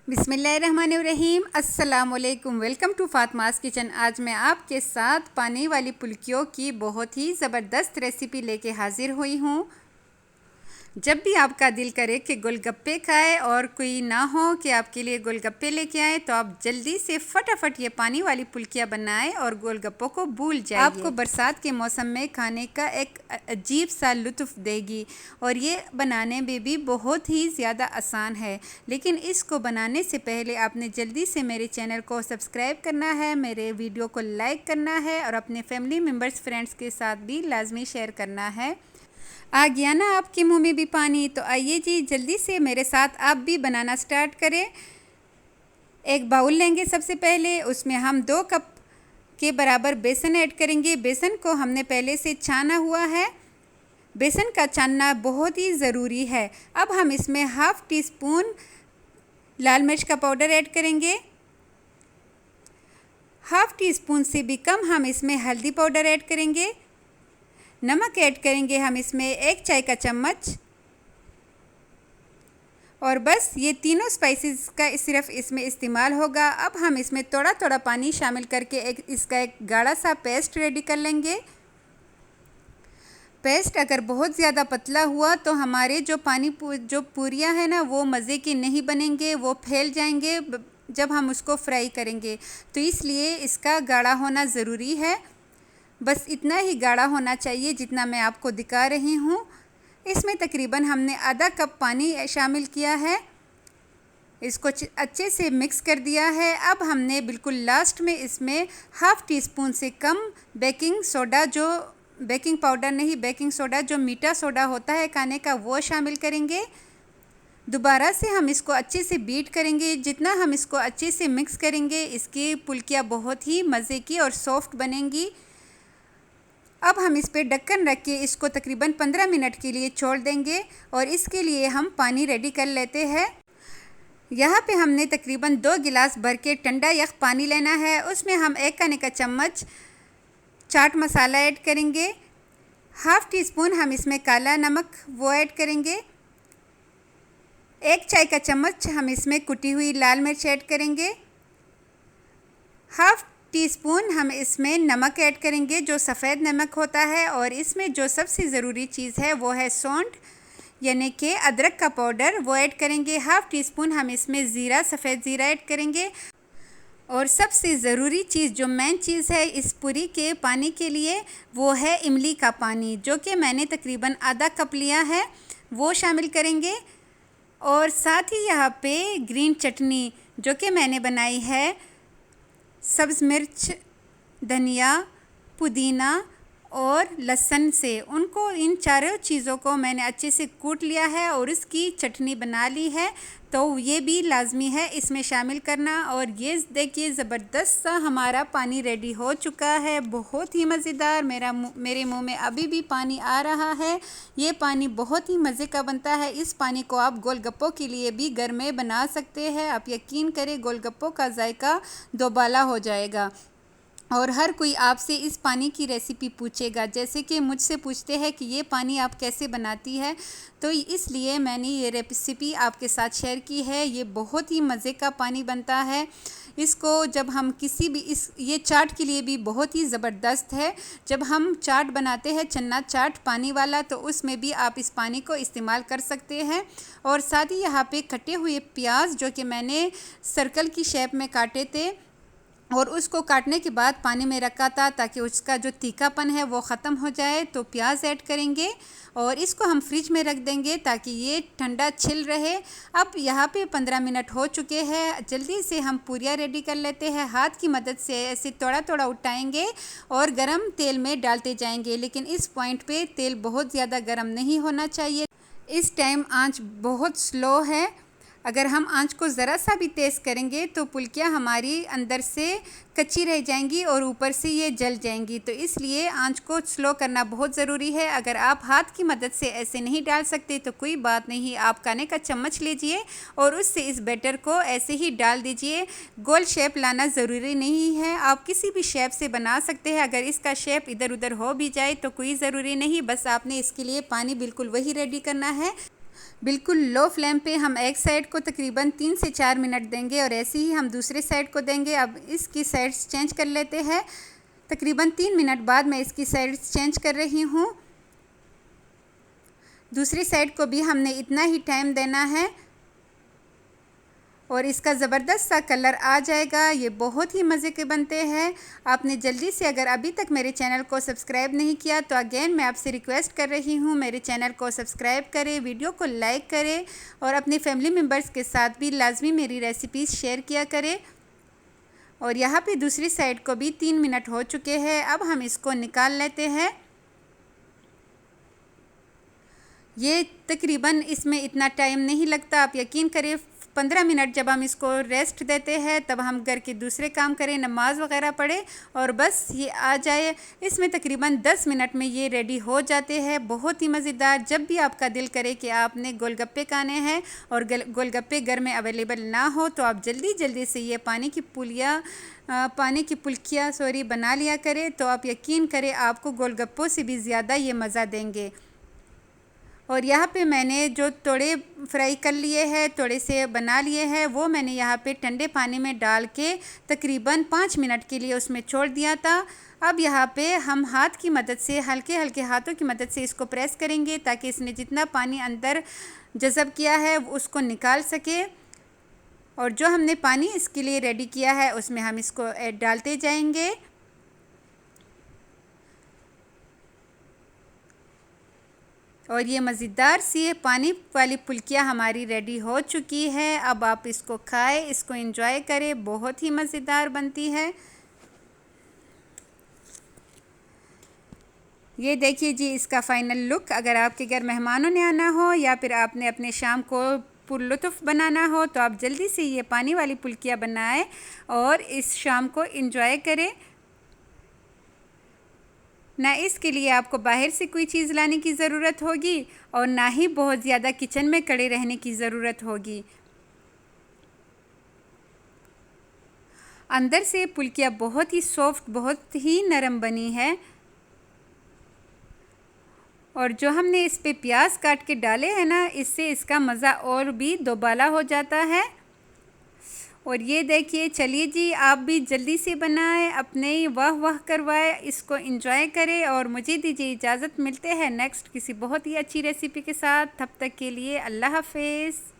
बिस्मिल्लाहिर्रहमानिर्रहीम। अस्सलामुअलैकुम। Welcome to Fatima's kitchen. आज मैं आपके साथ पानी वाली पुल्कियों की बहुत ही ज़बरदस्त रेसिपी लेके हाज़िर हुई हूँ। जब भी आपका दिल करे कि गोलगप्पे खाए और कोई ना हो कि आपके लिए गोलगप्पे लेके आए, तो आप जल्दी से फटाफट ये पानी वाली पुल्कियाँ बनाएं और गोलगप्पों को भूल जाइए। आपको बरसात के मौसम में खाने का एक अजीब सा लुत्फ़ देगी और ये बनाने में भी बहुत ही ज़्यादा आसान है। लेकिन इसको बनाने से पहले आपने जल्दी से मेरे चैनल को सब्सक्राइब करना है, मेरे वीडियो को लाइक करना है और अपने फैमिली मेम्बर्स फ्रेंड्स के साथ भी लाजमी शेयर करना है। आ गया ना आपके मुंह में भी पानी? तो आइए जी, जल्दी से मेरे साथ आप भी बनाना स्टार्ट करें। एक बाउल लेंगे सबसे पहले, उसमें हम 2 कप के बराबर बेसन ऐड करेंगे। बेसन को हमने पहले से छाना हुआ है। बेसन का छानना बहुत ही ज़रूरी है। अब हम इसमें हाफ़ टी स्पून लाल मिर्च का पाउडर ऐड करेंगे। हाफ़ टी स्पून से भी कम हम इसमें हल्दी पाउडर ऐड करेंगे। नमक ऐड करेंगे हम इसमें 1 चाय का चम्मच। और बस ये तीनों स्पाइसेस का सिर्फ इसमें इस्तेमाल होगा। अब हम इसमें थोड़ा थोड़ा पानी शामिल करके इसका एक गाढ़ा सा पेस्ट रेडी कर लेंगे। पेस्ट अगर बहुत ज़्यादा पतला हुआ तो हमारे जो पूरियाँ हैं ना, वो मज़े की नहीं बनेंगे, वो फैल जाएंगे जब हम उसको फ्राई करेंगे। तो इसलिए इसका गाढ़ा होना ज़रूरी है। बस इतना ही गाढ़ा होना चाहिए जितना मैं आपको दिखा रही हूँ। इसमें तकरीबन हमने आधा कप पानी शामिल किया है। इसको अच्छे से मिक्स कर दिया है। अब हमने बिल्कुल लास्ट में इसमें हाफ़ टी स्पून से कम बेकिंग सोडा, जो बेकिंग पाउडर नहीं, बेकिंग सोडा जो मीठा सोडा होता है खाने का, वो शामिल करेंगे। दोबारा से हम इसको अच्छे से बीट करेंगे। जितना हम इसको अच्छे से मिक्स करेंगे, इसकी पुल्कियाँ बहुत ही मज़े की और सॉफ्ट बनेंगी। अब हम इस पर ढक्कन रख के इसको तकरीबन 15 मिनट के लिए छोड़ देंगे और इसके लिए हम पानी रेडी कर लेते हैं। यहाँ पे हमने तकरीबन 2 गिलास भर के ठंडा यख पानी लेना है। उसमें हम 1 खाने का चम्मच चाट मसाला ऐड करेंगे। हाफ़ टी स्पून हम इसमें काला नमक वो ऐड करेंगे। 1 चाय का चम्मच हम इसमें कुटी हुई लाल मिर्च ऐड करेंगे। हाफ़ टी स्पून हम इसमें नमक ऐड करेंगे, जो सफ़ेद नमक होता है। और इसमें जो सबसे ज़रूरी चीज़ है वो है सौंठ, यानी कि अदरक का पाउडर, वो ऐड करेंगे। हाफ़ टी स्पून हम इसमें ज़ीरा, सफ़ेद ज़ीरा ऐड करेंगे। और सबसे ज़रूरी चीज़, जो मेन चीज़ है इस पूरी के पानी के लिए, वो है इमली का पानी, जो कि मैंने तकरीबन आधा कप लिया है, वो शामिल करेंगे। और साथ ही यहाँ पे ग्रीन चटनी जो कि मैंने बनाई है, सब्ज़ मिर्च, धनिया, पुदीना और लहसुन से, उनको इन चारों चीज़ों को मैंने अच्छे से कूट लिया है और इसकी चटनी बना ली है। तो ये भी लाजमी है इसमें शामिल करना। और ये देखिए, ज़बरदस्त सा हमारा पानी रेडी हो चुका है, बहुत ही मज़ेदार। मेरे मुंह में अभी भी पानी आ रहा है। ये पानी बहुत ही मज़े का बनता है। इस पानी को आप गोलगप्पों के लिए भी घर में बना सकते हैं। आप यकीन करें, गोलगप्पों का जायका दोबाला हो जाएगा। और हर कोई आपसे इस पानी की रेसिपी पूछेगा, जैसे कि मुझसे पूछते हैं कि ये पानी आप कैसे बनाती है। तो इसलिए मैंने ये रेसिपी आपके साथ शेयर की है। ये बहुत ही मज़े का पानी बनता है। इसको जब हम किसी भी ये चाट के लिए भी बहुत ही ज़बरदस्त है। जब हम चाट बनाते हैं, चन्ना चाट पानी वाला, तो उसमें भी आप इस पानी को इस्तेमाल कर सकते हैं। और साथ ही यहाँ पे कटे हुए प्याज, जो कि मैंने सर्कल की शेप में काटे थे और उसको काटने के बाद पानी में रखा था ताकि उसका जो तीखापन है वो ख़त्म हो जाए, तो प्याज ऐड करेंगे और इसको हम फ्रिज में रख देंगे ताकि ये ठंडा छिल रहे। अब यहाँ पे 15 मिनट हो चुके हैं। जल्दी से हम पूरियाँ रेडी कर लेते हैं। हाथ की मदद से ऐसे थोड़ा थोड़ा उठाएंगे और गरम तेल में डालते जाएंगे। लेकिन इस पॉइंट पे तेल बहुत ज़्यादा गरम नहीं होना चाहिए। इस टाइम आँच बहुत स्लो है। अगर हम आंच को ज़रा सा भी तेज़ करेंगे तो पुल्कियाँ हमारी अंदर से कच्ची रह जाएंगी और ऊपर से ये जल जाएंगी। तो इसलिए आंच को स्लो करना बहुत ज़रूरी है। अगर आप हाथ की मदद से ऐसे नहीं डाल सकते तो कोई बात नहीं, आप खाने का चम्मच लीजिए और उससे इस बैटर को ऐसे ही डाल दीजिए। गोल शेप लाना ज़रूरी नहीं है, आप किसी भी शेप से बना सकते हैं। अगर इसका शेप इधर उधर हो भी जाए तो कोई ज़रूरी नहीं, बस आपने इसके लिए पानी बिल्कुल वही रेडी करना है बिल्कुल लो फ्लेम पे हम एक साइड को तकरीबन 3 से 4 मिनट देंगे और ऐसे ही हम दूसरे साइड को देंगे। अब इसकी साइड्स चेंज कर लेते हैं। तकरीबन 3 मिनट बाद मैं इसकी साइड्स चेंज कर रही हूँ। दूसरी साइड को भी हमने इतना ही टाइम देना है और इसका ज़बरदस्त सा कलर आ जाएगा। ये बहुत ही मज़े के बनते हैं। आपने जल्दी से अगर अभी तक मेरे चैनल को सब्सक्राइब नहीं किया तो अगेन मैं आपसे रिक्वेस्ट कर रही हूँ, मेरे चैनल को सब्सक्राइब करें, वीडियो को लाइक करें और अपने फैमिली मेम्बर्स के साथ भी लाजमी मेरी रेसिपीज़ शेयर किया करें। और यहाँ पे दूसरी साइड को भी 3 मिनट हो चुके हैं। अब हम इसको निकाल लेते हैं। ये तकरीबन इसमें इतना टाइम नहीं लगता, आप यकीन करें 15 मिनट जब हम इसको रेस्ट देते हैं तब हम घर के दूसरे काम करें, नमाज वगैरह पढ़े और बस ये आ जाए। इसमें तकरीबन 10 मिनट में ये रेडी हो जाते हैं। बहुत ही मज़ेदार। जब भी आपका दिल करे कि आपने गोलगप्पे खाने हैं और गोलगप्पे घर में अवेलेबल ना हो तो आप जल्दी जल्दी से ये पानी की पुल्कियाँ बना लिया करें, तो आप यकीन करें आपको गोलगप्पों से भी ज़्यादा ये मज़ा देंगे। और यहाँ पे मैंने जो तोड़े फ्राई कर लिए हैं, तोड़े से बना लिए हैं, वो मैंने यहाँ पे ठंडे पानी में डाल के तकरीबन 5 मिनट के लिए उसमें छोड़ दिया था। अब यहाँ पे हम हाथ की मदद से, हल्के हल्के हाथों की मदद से इसको प्रेस करेंगे ताकि इसने जितना पानी अंदर जज़ब किया है उसको निकाल सके। और जो हमने पानी इसके लिए रेडी किया है उसमें हम इसको डालते जाएंगे। और ये मज़ेदार सी पानी वाली फुल्कियाँ हमारी रेडी हो चुकी है। अब आप इसको खाएं, इसको एंजॉय करें, बहुत ही मज़ेदार बनती है। ये देखिए जी इसका फ़ाइनल लुक। अगर आपके घर मेहमानों ने आना हो या फिर आपने अपने शाम को पुरलुत्फ़ बनाना हो तो आप जल्दी से ये पानी वाली फुल्कियाँ बनाएं और इस शाम को एंजॉय करें। ना इसके लिए आपको बाहर से कोई चीज़ लाने की ज़रूरत होगी और ना ही बहुत ज़्यादा किचन में खड़े रहने की ज़रूरत होगी। अंदर से फुल्कियाँ बहुत ही सॉफ्ट, बहुत ही नरम बनी है। और जो हमने इस पे प्याज काट के डाले हैं ना, इससे इसका मज़ा और भी दोबाला हो जाता है। और ये देखिए, चलिए जी आप भी जल्दी से बनाएं, अपने ही वाह वाह करवाएं, इसको एंजॉय करें और मुझे दीजिए इजाज़त। मिलते हैं नेक्स्ट किसी बहुत ही अच्छी रेसिपी के साथ। तब तक के लिए अल्लाह हाफ़िज़।